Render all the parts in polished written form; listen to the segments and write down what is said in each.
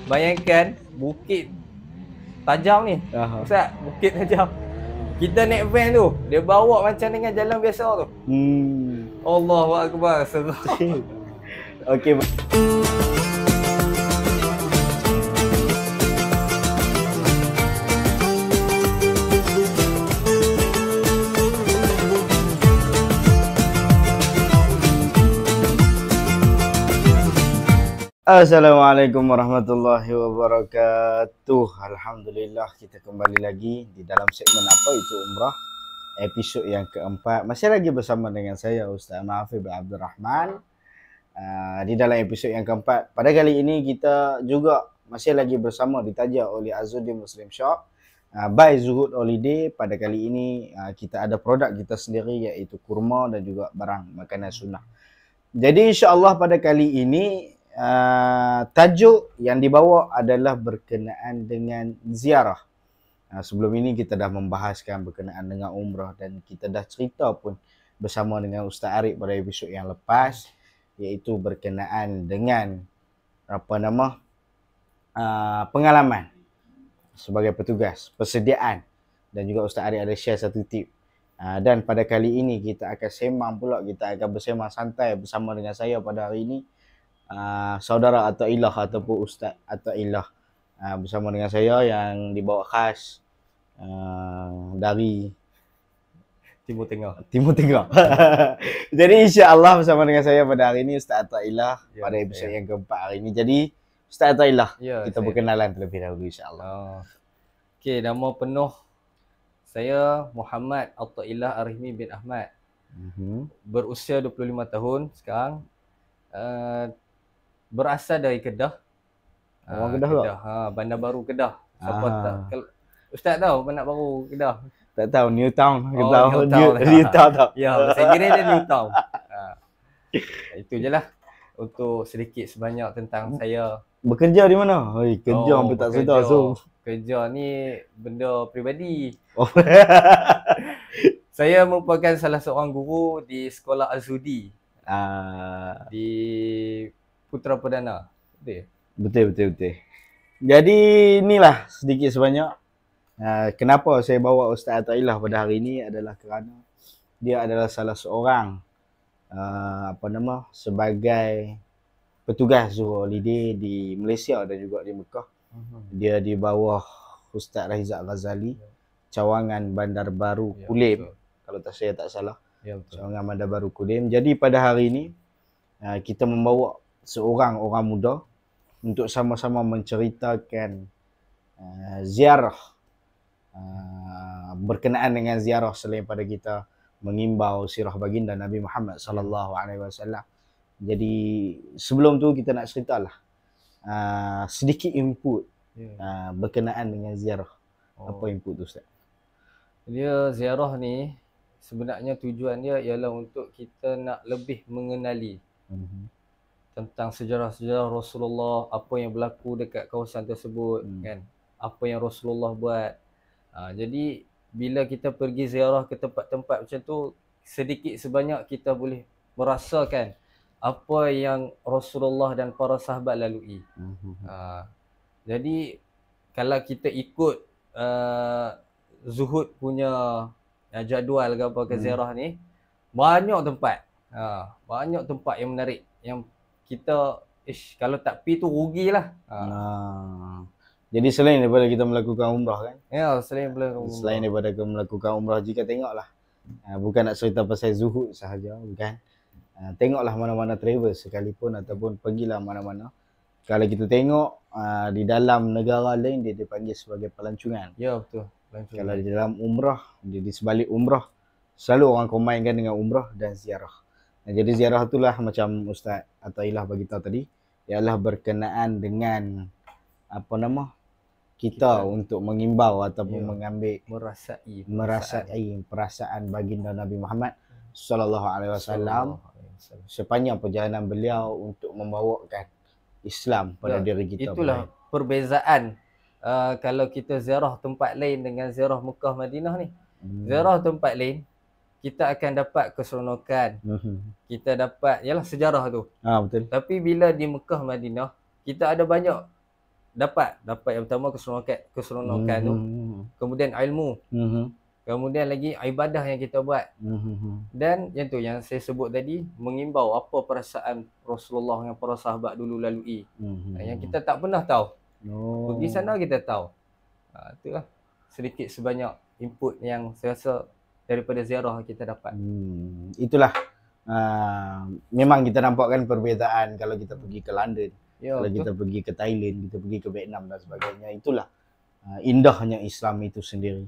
bayangkan bukit tajam ni. Aha. Ustaz, bukit tajam. Kita naik van tu, dia bawa macam dengan jalan biasa tu. Allahu Akbar. Okey. Assalamualaikum warahmatullahi wabarakatuh. Alhamdulillah kita kembali lagi di dalam segmen Apa Itu Umrah, episod yang keempat. Masih lagi bersama dengan saya Ustaz Mahfuz bin Abdul Rahman. Di dalam episod yang keempat, pada kali ini kita juga masih lagi bersama ditaja oleh Azuddin Muslim Shop by Zuhud Holiday. Pada kali ini kita ada produk kita sendiri iaitu kurma dan juga barang makanan sunnah. Jadi insya-Allah pada kali ini tajuk yang dibawa adalah berkenaan dengan ziarah. Sebelum ini kita dah membahaskan berkenaan dengan umrah dan kita dah cerita pun bersama dengan Ustaz Arif pada episod yang lepas, iaitu berkenaan dengan pengalaman sebagai petugas, persediaan, dan juga Ustaz Arif ada share satu tip. Dan pada kali ini kita akan sembang pula, kita akan bersembang santai bersama dengan saya pada hari ini. Saudara Atailah ataupun Ustaz Atailah bersama dengan saya yang dibawa khas dari Timur Tengah. Jadi insya-Allah bersama dengan saya pada hari ini Ustaz Atailah pada episod yang keempat hari ini. Jadi Ustaz Atailah, kita berkenalan terlebih dahulu insya-Allah. Okey, nama penuh saya Muhammad Atailah Arifmi bin Ahmad. Berusia 25 tahun sekarang. Berasal dari Kedah. Orang Kedah tak? Bandar Baru Kedah. Siapa tak? Ustaz tahu Bandar Baru Kedah? Tak tahu, New Town. New Town tak? Ya, saya kira dia New Town. Itu je lah untuk sedikit sebanyak tentang saya. Bekerja di mana? Kerja hampir tak sedar. Kerja ni benda peribadi. Saya merupakan salah seorang guru di sekolah Al-Sudi. Di Putra Perdana. Betul. Jadi inilah sedikit sebanyak kenapa saya bawa Ustaz Atailah pada hari ini adalah kerana dia adalah salah seorang sebagai petugas Zuhud Holiday di Malaysia dan juga di Mekah. Dia di bawah Ustaz Raizak Ghazali, cawangan Bandar Baru Kulim, kalau saya tak salah. Cawangan Bandar Baru Kulim. Jadi pada hari ini kita membawa seorang orang muda untuk sama-sama menceritakan ziarah, berkenaan dengan ziarah selain pada kita mengimbau sirah baginda Nabi Muhammad sallallahu alaihi wasallam. Jadi sebelum tu kita nak ceritalah sedikit input berkenaan dengan ziarah. Apa input tu Ustaz? Dia ziarah ni sebenarnya tujuan dia ialah untuk kita nak lebih mengenali tentang sejarah-sejarah Rasulullah, apa yang berlaku dekat kawasan tersebut, kan? Apa yang Rasulullah buat. Jadi bila kita pergi ziarah ke tempat-tempat macam tu, sedikit sebanyak kita boleh merasakan apa yang Rasulullah dan para sahabat lalui. Jadi kalau kita ikut Zuhud punya jadual ke apa ke ziarah ni, banyak tempat. Banyak tempat yang menarik yang kita kalau tak pi tu rugilah. Jadi selain daripada kita melakukan umrah kan? Ya, selain daripada kita melakukan umrah, jika tengoklah bukan nak cerita pasal Zuhud sahaja, bukan. Tengoklah mana-mana travel sekalipun ataupun pergilah mana-mana. Kalau kita tengok di dalam negara lain dia dipanggil sebagai pelancongan. Ya, betul. Kalau di dalam umrah, di sebalik umrah selalu orang kombinkan dengan umrah dan ziarah. Jadi ziarah itulah macam Ustaz Atailah bagi tahu tadi, ialah berkenaan dengan kita untuk mengimbau ataupun mengambil merasai perasaan baginda Nabi Muhammad sallallahu alaihi wasallam sepanjang perjalanan beliau untuk membawakan Islam pada diri kita. Itulah perbezaan kalau kita ziarah tempat lain dengan ziarah Mekah Madinah ni. Ziarah tempat lain kita akan dapat keseronokan. Kita dapat yalah sejarah tu. Betul. Tapi bila di Mekah Madinah kita ada banyak dapat yang pertama keseronokan tu, kemudian ilmu, kemudian lagi ibadah yang kita buat, dan yang tu yang saya sebut tadi, mengimbau apa perasaan Rasulullah yang para sahabat dulu lalui, yang kita tak pernah tahu. Pergi sana kita tahu. Itulah sedikit sebanyak input yang saya rasa daripada ziarah kita dapat. Itulah memang kita nampakkan perbezaan kalau kita pergi ke London, kalau kita pergi ke Thailand, kita pergi ke Vietnam dan sebagainya. Itulah indahnya Islam itu sendiri.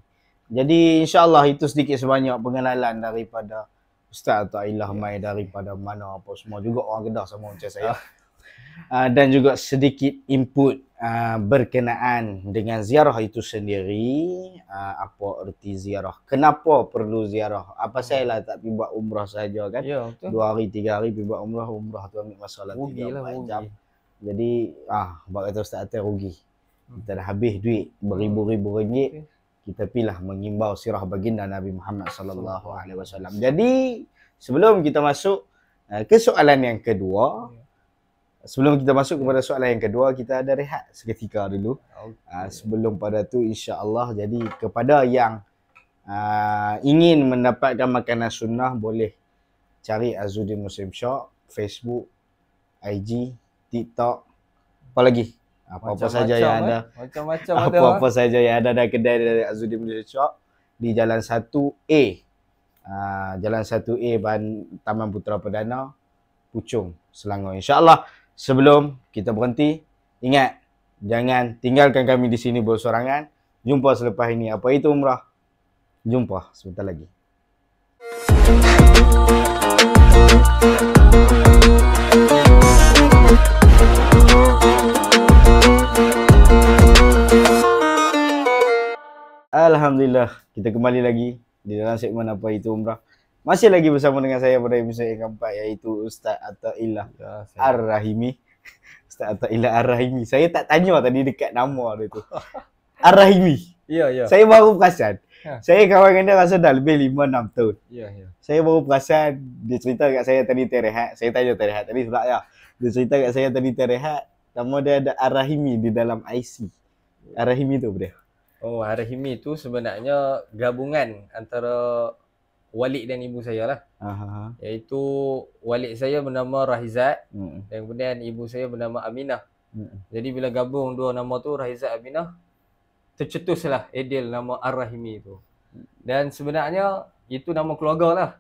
Jadi insyaAllah itu sedikit sebanyak pengenalan daripada Ustaz Attaillah Mai, daripada mana apa semua, juga orang Kedah sama macam saya. Dan juga sedikit input berkenaan dengan ziarah itu sendiri. Apa erti ziarah, kenapa perlu ziarah, apa saya lah tak pergi buat umrah saja kan, 2 hari 3 hari pergi buat umrah tu ambil masa lah 3-4 jam. Jadi buat kata Ustaz Atai rugi, kita dah habis duit beribu-ribu ringgit, kita pilih mengimbau sirah baginda Nabi Muhammad sallallahu alaihi wasallam. Jadi sebelum kita masuk ke soalan yang kedua, sebelum kita masuk kepada soalan yang kedua, kita ada rehat seketika dulu. Sebelum pada tu insya-Allah, jadi kepada yang ingin mendapatkan makanan sunnah, boleh cari Azzuddin Muslim Shop, Facebook, IG, TikTok, apa lagi? Apa-apa saja yang ada. Macam-macam ada. Apa-apa saja yang ada dari kedai dari Azzuddin Muslim Shop di Jalan 1A. Jalan 1A Taman Putera Perdana, Puchong, Selangor. Insya-Allah. Sebelum kita berhenti, ingat, jangan tinggalkan kami di sini bersorangan. Jumpa selepas ini. Apa itu umrah? Jumpa sebentar lagi. Alhamdulillah, kita kembali lagi di dalam segmen Apa Itu Umrah. Masih lagi bersama dengan saya pada episod yang keempat, iaitu Ustaz Attaillah Ar-Rahimi. Ustaz Attaillah Ar-Rahimi. Saya tak tanya tadi dekat nama dia tu. Ar-Rahimi. Ya. Saya baru perasan. Saya kawan dengan dia rasa dah lebih 5-6 tahun. Ya. Saya baru perasan, dia cerita kat saya tadi terrehat. Saya tanya terrehat tadi sebab ya. Dia cerita kat saya tadi terrehat. Nama dia ada Ar-Rahimi di dalam IC. Ar-Rahimi tu apa dia? Ar-Rahimi tu sebenarnya gabungan antara walid dan ibu saya lah. Iaitu walid saya bernama Rahizat, dan kemudian ibu saya bernama Aminah. Jadi bila gabung dua nama tu, Rahizat Aminah, tercetuslah Edil nama Ar-Rahimi tu. Dan sebenarnya itu nama keluarga lah.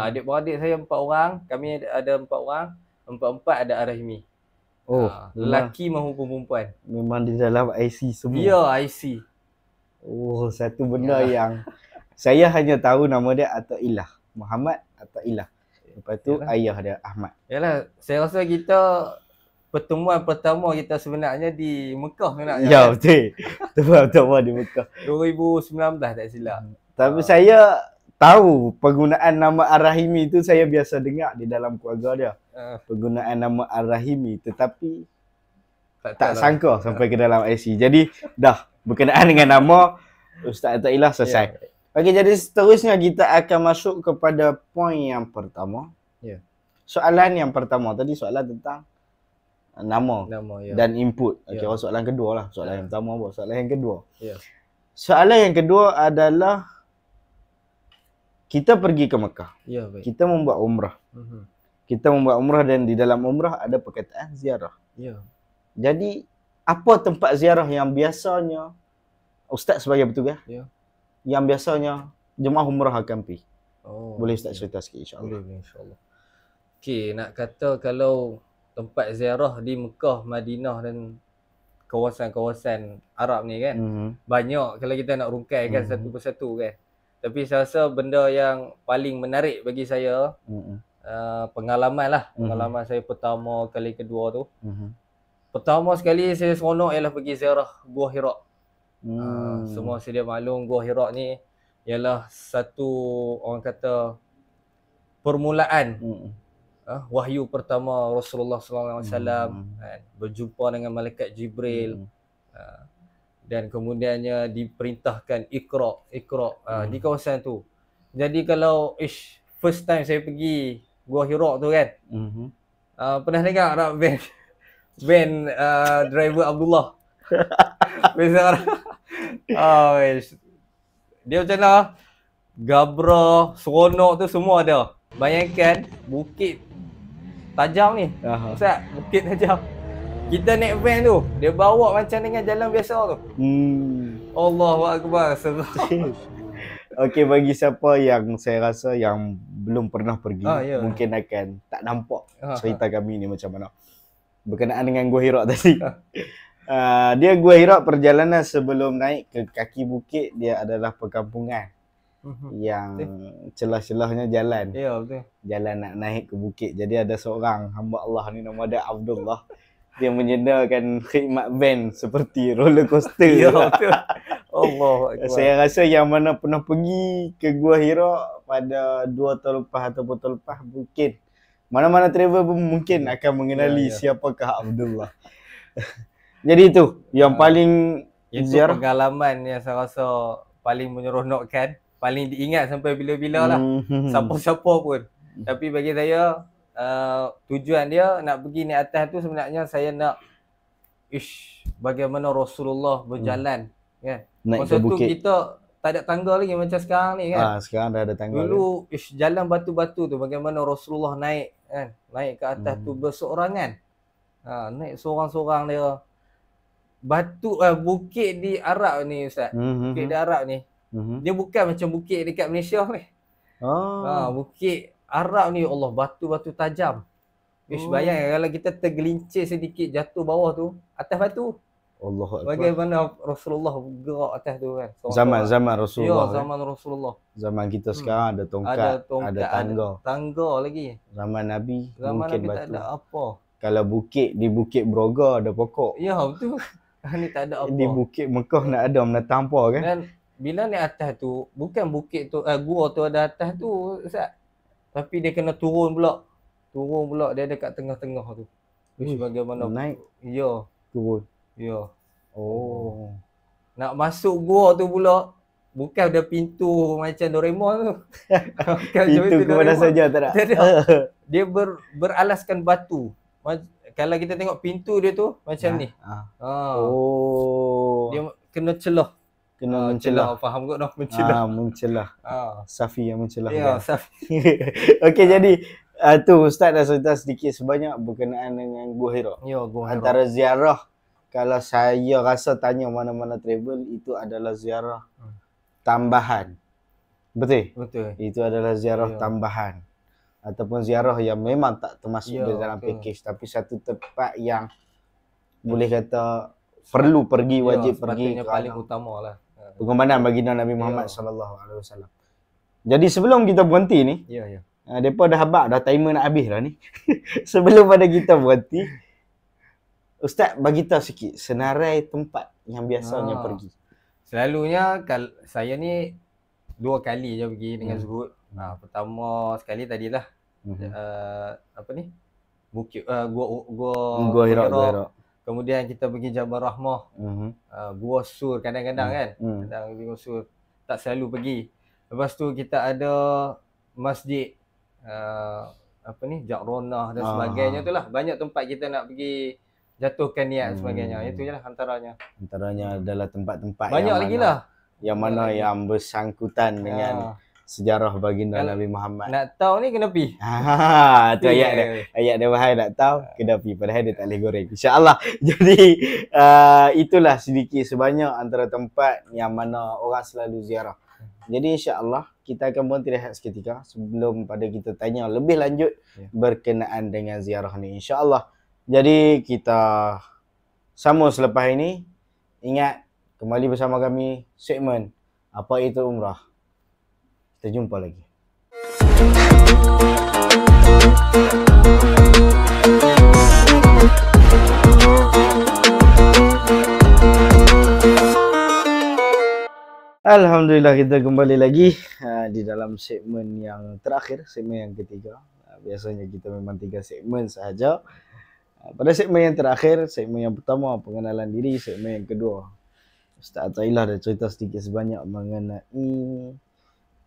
Adik-beradik saya 4 orang, kami ada 4 orang, 4 ada Ar-Rahimi. Lelaki maupun perempuan. Memang di dalam IC semua. Ya, IC. Satu benda yang saya hanya tahu nama dia Attaillah, Muhammad Attaillah. Lepas tu ayah dia Ahmad. Yalah, saya rasa kita pertemuan pertama kita sebenarnya di Mekah sebenarnya. Ya, betul. Pertama di Mekah 2019 tak silap. Tapi saya tahu penggunaan nama Ar-Rahimi tu, saya biasa dengar di dalam keluarga dia. Penggunaan nama Ar-Rahimi, tetapi tak sangka sampai ke dalam IC. Jadi dah berkenaan dengan nama Ustaz Attaillah selesai. Okey, jadi seterusnya kita akan masuk kepada poin yang pertama. Soalan yang pertama tadi soalan tentang nama dan input. Okey, soalan kedua lah. Soalan yang pertama apa? Soalan yang kedua. Soalan yang kedua adalah kita pergi ke Mekah. Baik. Kita membuat umrah. Kita membuat umrah dan di dalam umrah ada perkataan ziarah. Jadi apa tempat ziarah yang biasanya Ustaz sebagai petugas yang biasanya jemaah umrah akan pergi? Boleh Ustaz cerita sikit insya-Allah. Boleh insya-Allah. Okey, nak kata kalau tempat ziarah di Mekah, Madinah dan kawasan-kawasan Arab ni kan, banyak kalau kita nak rungkaikan satu persatu kan. Tapi saya rasa benda yang paling menarik bagi saya, pengalaman lah. Pengalaman saya pertama kali, kedua tu. Pertama sekali saya seronok ialah pergi ziarah Gua Hira. Semua sedia maklum, Gua Hira ni ialah satu, orang kata, permulaan wahyu pertama Rasulullah sallallahu alaihi wasallam, berjumpa dengan malaikat Jibril, dan kemudiannya diperintahkan Iqra di kawasan tu. Jadi kalau first time saya pergi Gua Hira tu kan, pernah dengar tak band driver Abdullah? Biasa orang. Oh, wish. Dia macam mana? Gabra, seronok tu semua ada. Bayangkan bukit tajam ni. Ustaz, bukit tajam. Kita naik van tu, dia bawa macam dengan jalan biasa tu. Allahu Akbar. Okey, bagi siapa yang saya rasa yang belum pernah pergi, mungkin akan tak nampak cerita kami ni macam mana. Berkenaan dengan Gua Hira tadi. Dia Gua Hira, perjalanan sebelum naik ke kaki bukit dia adalah perkampungan. Yang celah-celahnya jalan. Ya, betul. Jalan nak naik ke bukit. Jadi ada seorang hamba Allah ni nama dia Abdullah. Dia menyediakan khidmat van seperti roller coaster. Ya, betul. Allah Akbar. Saya rasa yang mana pernah pergi ke Gua Hira pada 2 tahun lepas ataupun tahun lepas, mungkin mana-mana travel pun mungkin akan mengenali siapakah Abdullah. Jadi itu yang paling ziarah, pengalaman yang saya rasa paling menyeronokkan, paling diingat sampai bila-bila lah. Siapa-siapa pun. Tapi bagi saya, tujuan dia nak pergi naik atas tu sebenarnya saya nak bagaimana Rasulullah berjalan kan. Masa tu kita tak ada tangga lagi macam sekarang ni kan. Sekarang dah ada tangga. Dulu jalan batu-batu tu bagaimana Rasulullah naik kan. Naik ke atas tu berseorangan. Naik seorang-seorang dia. Batu bukit di Arab ni Ustaz. Bukit di Arab ni. Dia bukan macam bukit dekat Malaysia ni. Bukit Arab ni, Allah, batu-batu tajam. Bayang kalau kita tergelincir sedikit jatuh bawah tu, atas batu. Allahu Akbar. Bagaimana Rasulullah gerak atas tu kan. Zaman Rasulullah. Ya, zaman Rasulullah. Zaman kita sekarang ada tongkat, ada tangga. Tangga lagi. Zaman Nabi zaman mungkin Nabi batu. tak ada apa. Kalau bukit, di Bukit Broga ada pokok. Ya, betul. Ni tak ada apa. Di Bukit Mekah nak ada menatang apa kan. Dan bila ni atas tu, bukan bukit tu, gua tu ada atas tu Ustaz. Tapi dia kena turun pula. Turun pula, dia ada kat tengah-tengah tu. Bagaimana naik? Ya. Turun? Ya. Oh. Nak masuk gua tu pula, bukan ada pintu macam Doraemon tu. Pintu ke mana saja tak ada? Dia beralaskan batu. Kalau kita tengok pintu dia tu macam ni. Oh. Dia kena celah. Kena mencelah. Faham kot dah mencelah. Mencelah. Safi yang mencelah. Ya, kan? Safi. Okey, jadi tu Ustaz dah cerita sedikit sebanyak berkenaan dengan Gua Hira. Ya, Gua Hira. Antara ziarah, kalau saya rasa tanya mana-mana travel, itu adalah ziarah tambahan. Betul? Betul. Itu adalah ziarah tambahan. Ataupun ziarah yang memang tak termasuk di dalam package, tapi satu tempat yang boleh kata perlu pergi, wajib pergi. Paling utama lah. Pengorbanan baginda Nabi Muhammad sallallahu alaihi wasallam. Jadi sebelum kita berhenti ni, depa dah habaq dah timer nak habis dah ni. Sebelum pada kita berhenti, Ustaz bagi tahu sikit senarai tempat yang biasanya pergi. Selalunya saya ni 2 kali je pergi dengan Zuhud. Pertama sekali tadilah apa ni? Bukit Gua Hira. Kemudian kita pergi Jabal Rahmah. Gua Sur kadang-kadang kan. Kadang pergi Gua Sur. Tak selalu pergi. Lepas tu kita ada masjid apa ni? Ja'ronah dan sebagainya tu lah. Banyak tempat kita nak pergi jatuhkan niat sebagainya. Itu je lah antaranya. Antaranya adalah tempat-tempat banyak lagi lah. Yang mana yang bersangkutan dengan sejarah baginda Nabi Muhammad. Nak tahu ni kena pi. Tu ayat dia. Ayat dia wahai nak tahu kena pi, padahal dia tak boleh goreng. Insya-Allah. Jadi itulah sedikit sebanyak antara tempat yang mana orang selalu ziarah. Jadi insya-Allah kita akan berhenti rehat seketika sebelum pada kita tanya lebih lanjut berkenaan dengan ziarah ni, insya-Allah. Jadi kita sambung selepas ini. Ingat kembali bersama kami segmen Apa Itu Umrah. Kita jumpa lagi. Alhamdulillah kita kembali lagi di dalam segmen yang terakhir, segmen yang ketiga. Biasanya kita memang 3 segmen sahaja. Pada segmen yang terakhir, segmen yang pertama pengenalan diri, segmen yang kedua Ustaz Atailah dah cerita sedikit sebanyak mengenai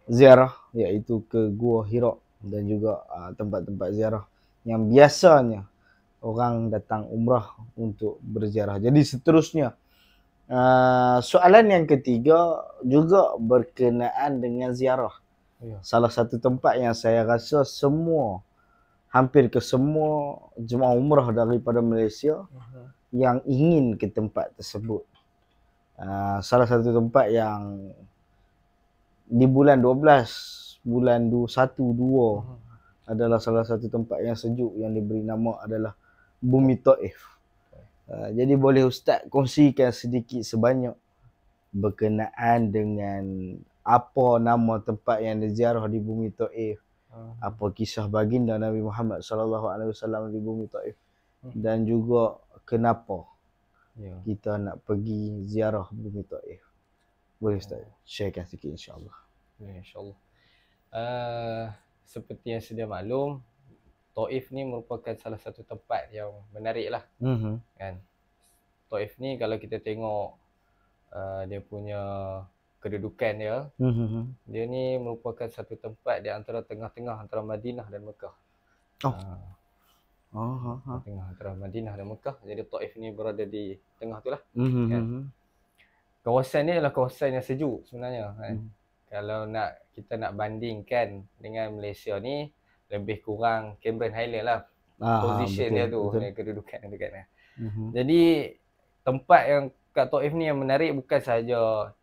ziarah, iaitu ke Gua Hira dan juga tempat-tempat ziarah yang biasanya orang datang umrah untuk berziarah. Jadi seterusnya Soalan yang ketiga juga berkenaan dengan ziarah. Ya. Salah satu tempat yang saya rasa hampir ke semua jemaah umrah daripada Malaysia yang ingin ke tempat tersebut. Salah satu tempat yang di bulan 12, bulan 1, 2 adalah salah satu tempat yang sejuk yang diberi nama adalah Bumi Taif. Jadi boleh Ustaz kongsikan sedikit sebanyak berkenaan dengan apa nama tempat yang diziarah di Bumi Taif, apa kisah baginda Nabi Muhammad sallallahu alaihi wasallam di Bumi Taif, dan juga kenapa kita nak pergi ziarah Bumi Taif. Boleh Ustaz sharekan sikit insya-Allah. Ya, insya-Allah. Seperti yang sedia maklum, Taif ni merupakan salah satu tempat yang menarik lah. Kan? Taif ni kalau kita tengok dia punya kedudukan dia, dia ni merupakan satu tempat di antara tengah-tengah antara Madinah dan Mekah. Tengah antara Madinah dan Mekah. Jadi Taif ni berada di tengah tu lah. Kan? Kawasan ni adalah kawasan yang sejuk sebenarnya. Kan? Kalau kita nak bandingkan dengan Malaysia ni, lebih kurang Cameron Highland lah. Position dia tu, kedudukan dia dekat. Jadi tempat yang kat Taif ni yang menarik bukan sahaja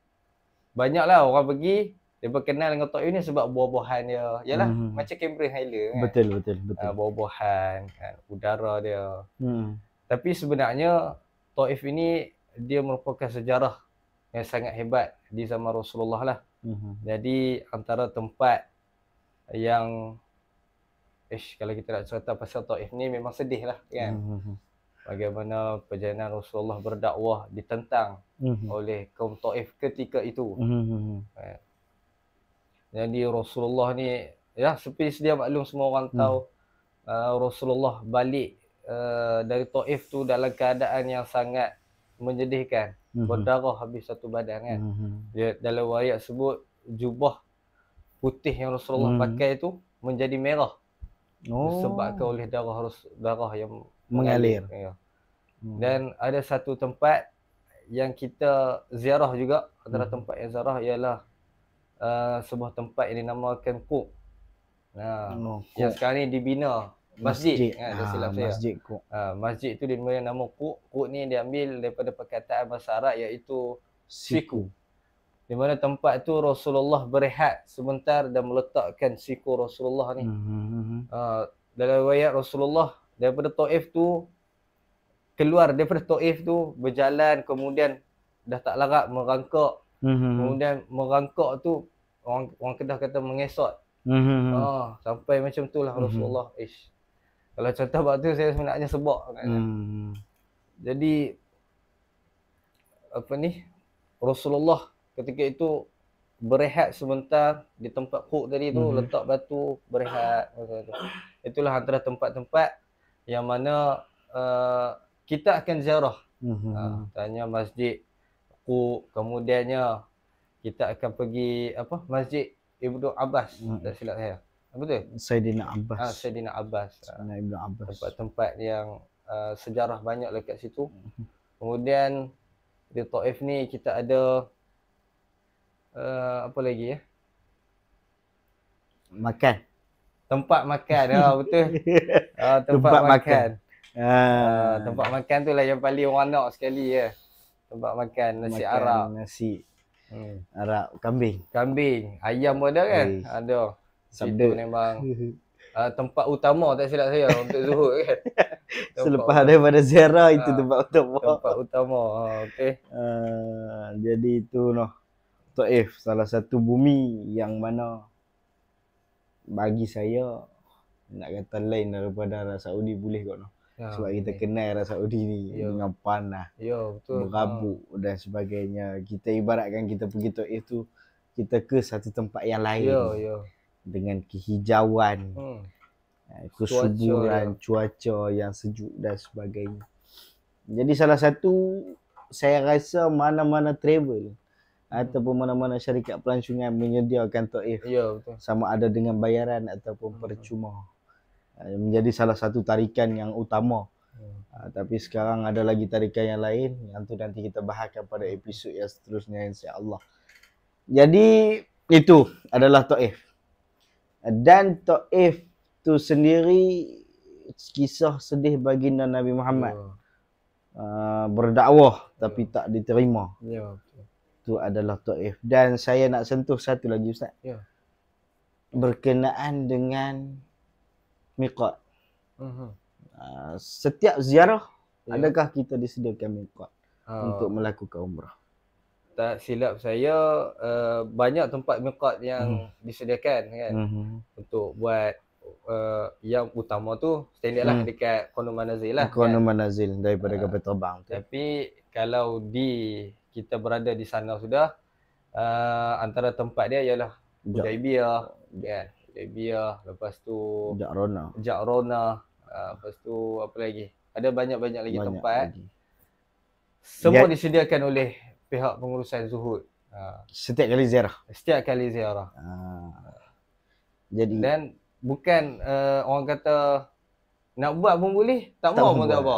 banyaklah orang pergi, dia kenal dengan Taif ni sebab buah-buahan dia. Yalah, macam Cameron Highland kan. Betul. Buah-buahan, kan, udara dia. Tapi sebenarnya Taif ini dia merupakan sejarah yang sangat hebat di zaman Rasulullah lah. Jadi antara tempat yang kalau kita nak cerita pasal Taif ni memang sedih lah kan. Bagaimana perjalanan Rasulullah berdakwah ditentang oleh kaum Taif ketika itu. Jadi Rasulullah ni, ya seperti sedia maklum semua orang tahu, Rasulullah balik dari Taif tu dalam keadaan yang sangat menyedihkan. Berdarah habis satu badan kan. Dia dalam riwayat sebut jubah putih yang Rasulullah pakai tu menjadi merah. Disebabkan oleh darah yang mengalir. Ya. Dan ada satu tempat yang kita ziarah juga, antara tempat yang ziarah ialah sebuah tempat yang dinamakan Kuk. Yang sekarang ni dibina masjid. Masjid Kuk. Masjid tu diberi nama Kuk. Kuk ni diambil daripada perkataan bahasa Arab iaitu siku. Di mana tempat tu Rasulullah berehat sebentar dan meletakkan siku Rasulullah ni. Dalam riwayat Rasulullah daripada Taif tu keluar daripada Taif tu berjalan, kemudian dah tak larat merangkak. Kemudian merangkak tu orang Kedah kata mengesot. Sampai macam tu lah Rasulullah. Kalau contoh waktu tu saya sebenarnya sebab kan. Jadi Rasulullah ketika itu berehat sebentar di tempat Kuk tadi tu, letak batu, berehat. Itulah antara tempat-tempat yang mana kita akan ziarah. Tanya Masjid Kuk, kemudiannya kita akan pergi Masjid Ibnu Abbas, tak silap saya. Betul? Saidina Abbas. Saidina Abbas. Ibnu Abbas. Tempat-tempat yang sejarah banyak dekat situ. Kemudian di Taif ni kita ada apa lagi ya? Makan. Tempat makan. Betul. Tempat makan. Tempat makan tu lah yang paling orang nak sekali ya. Tempat makan nasi Arab. Nasi Arab kambing. Ayam pun ada kan? Ada. Itu memang tempat utama tak silap saya untuk zuhur kan. Selepas daripada ziarah itu tempat utama. Tempat utama. Okey. Jadi itu Taif salah satu bumi yang mana bagi saya nak kata lain daripada Arab Saudi boleh kot sebab kita kenal Arab Saudi ni dengan panas, betul, berabuk dan sebagainya. Kita ibaratkan kita pergi Taif tu kita ke satu tempat yang lain dengan kehijauan, kesuburan, cuaca yang sejuk dan sebagainya. Jadi salah satu saya rasa mana-mana travel ataupun mana-mana syarikat pelancongan menyediakan Taif, betul, sama ada dengan bayaran ataupun percuma, menjadi salah satu tarikan yang utama Tapi sekarang ada lagi tarikan yang lain yang tu nanti kita bahaskan pada episod yang seterusnya insya-Allah. Jadi itu adalah Taif. Dan Taif tu sendiri kisah sedih baginda Nabi Muhammad. Berdakwah tapi tak diterima. Itu adalah Taif. Dan saya nak sentuh satu lagi Ustaz. Berkenaan dengan miqat. Setiap ziarah adakah kita disediakan miqat untuk melakukan umrah? Tak silap saya banyak tempat miqat yang disediakan kan untuk buat yang utama tu standard lah dekat Qunum Manazil lah. Qunum Manazil daripada kapal terbang tu. Tapi kalau kita berada di sana sudah, antara tempat dia ialah Hudaibiyah kan. Hudaibiyah, lepas tu Ja'rona, lepas tu apa lagi? Ada banyak-banyak lagi tempat. Semua disediakan oleh pihak pengurusan zuhud. Setiap kali ziarah. Setiap kali ziarah. Jadi dan bukan orang kata nak buat pun boleh, tak mau pun tak apa.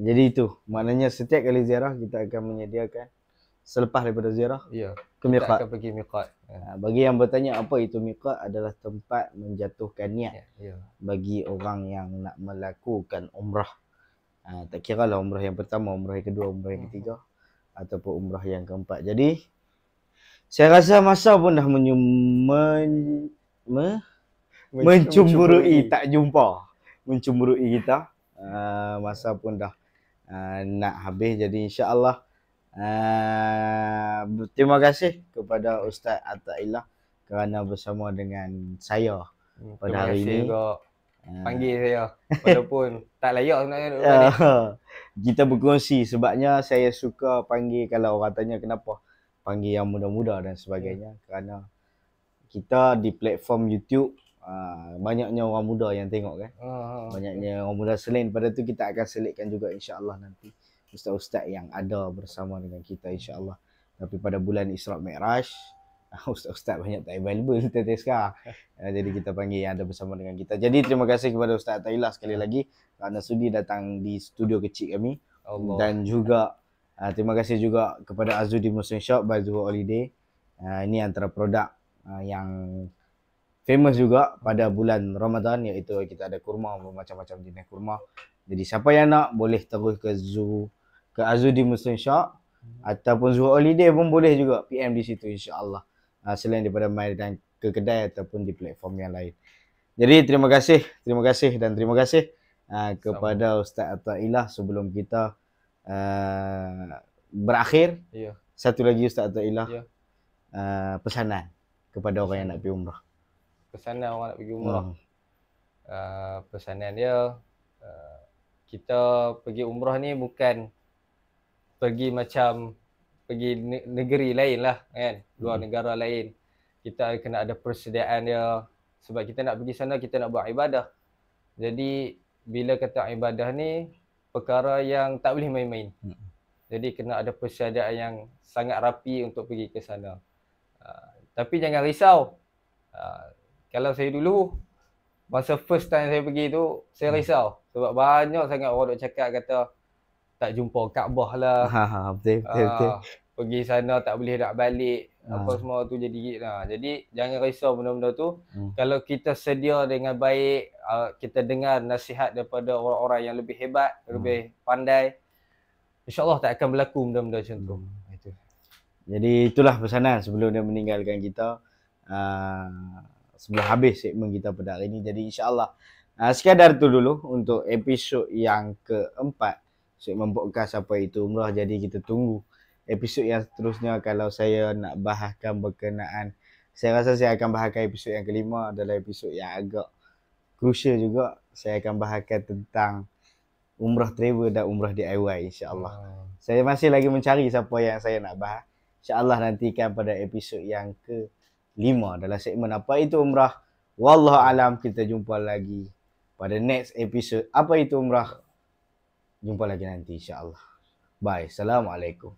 Jadi itu maknanya setiap kali ziarah kita akan menyediakan selepas daripada ziarah ke miqat. Kita akan pergi miqat. Bagi yang bertanya apa itu miqat, adalah tempat menjatuhkan niat bagi orang yang nak melakukan umrah. Tak kira lah umrah yang pertama, umrah yang kedua, umrah yang ketiga ataupun umrah yang keempat. Jadi saya rasa masa pun dah mencumburui, tak jumpa mencumburui kita. Masa pun dah nak habis. Jadi insya-Allah terima kasih kepada Ustaz Athaillah kerana bersama dengan saya pada hari ini. Panggil saya walaupun tak layak sebenarnya. Kita berkongsi sebabnya saya suka panggil, kalau orang tanya kenapa panggil yang muda-muda dan sebagainya, kerana kita di platform YouTube banyaknya orang muda yang tengok kan. Banyaknya orang muda. Selain pada tu kita akan selitkan juga insya-Allah nanti ustaz-ustaz yang ada bersama dengan kita insya-Allah. Tapi pada bulan Isra Mi'raj ustaz-ustaz banyak tak available kita sekarang. Jadi kita panggil yang ada bersama dengan kita. Jadi terima kasih kepada Ustaz Athaillah sekali lagi kerana sudi datang di studio kecil kami. Dan juga terima kasih juga kepada Azudi Muslim Shop by Zuhur Holiday. Ini antara produk yang famous juga pada bulan Ramadan, iaitu kita ada kurma, macam-macam jenis kurma. Jadi siapa yang nak boleh terus ke Azudi Muslim Shop ataupun Zuhur Holiday pun boleh juga PM di situ insya-Allah. Selain daripada mai dan ke kedai ataupun di platform yang lain. Jadi terima kasih kepada Ustaz Athaillah. Sebelum kita berakhir, satu lagi Ustaz Athaillah, pesanan kepada orang yang nak pergi umrah. Pesanan orang nak pergi umrah. Pesanan dia, kita pergi umrah ni bukan pergi macam pergi negeri lain lah kan, luar negara lain. Kita kena ada persediaan dia, sebab kita nak pergi sana kita nak buat ibadah. Jadi bila kata ibadah ni perkara yang tak boleh main-main. Jadi kena ada persediaan yang sangat rapi untuk pergi ke sana. Tapi jangan risau. Kalau saya dulu masa first time saya pergi tu, saya risau sebab banyak sangat orang duk cakap kata tak jumpa Kaabah lah. Betul. Pergi sana tak boleh nak balik. Apa semua tu jadi jadi jangan risau benda-benda tu. Kalau kita sedia dengan baik, kita dengar nasihat daripada orang-orang yang lebih hebat, lebih pandai, insya-Allah tak akan berlaku benda-benda macam tu. Itu. Jadi itulah pesanan sebelum dia meninggalkan kita. Sebelum habis segmen kita pada hari ini. Jadi insya-Allah sekadar tu dulu untuk episod yang keempat segmen podcast apa itu umrah. Jadi kita tunggu episod yang seterusnya. Kalau saya nak bahaskan berkenaan, saya rasa saya akan bahaskan episod yang kelima, adalah episod yang agak crucial juga. Saya akan bahaskan tentang umrah travel dan umrah DIY insya-Allah. Saya masih lagi mencari siapa yang saya nak bahas. Insya-Allah nantikan pada episod yang kelima dalam segmen apa itu umrah. Wallahu alam. Kita jumpa lagi pada next episode apa itu umrah. Jumpa lagi nanti insya-Allah. Bye. Assalamualaikum.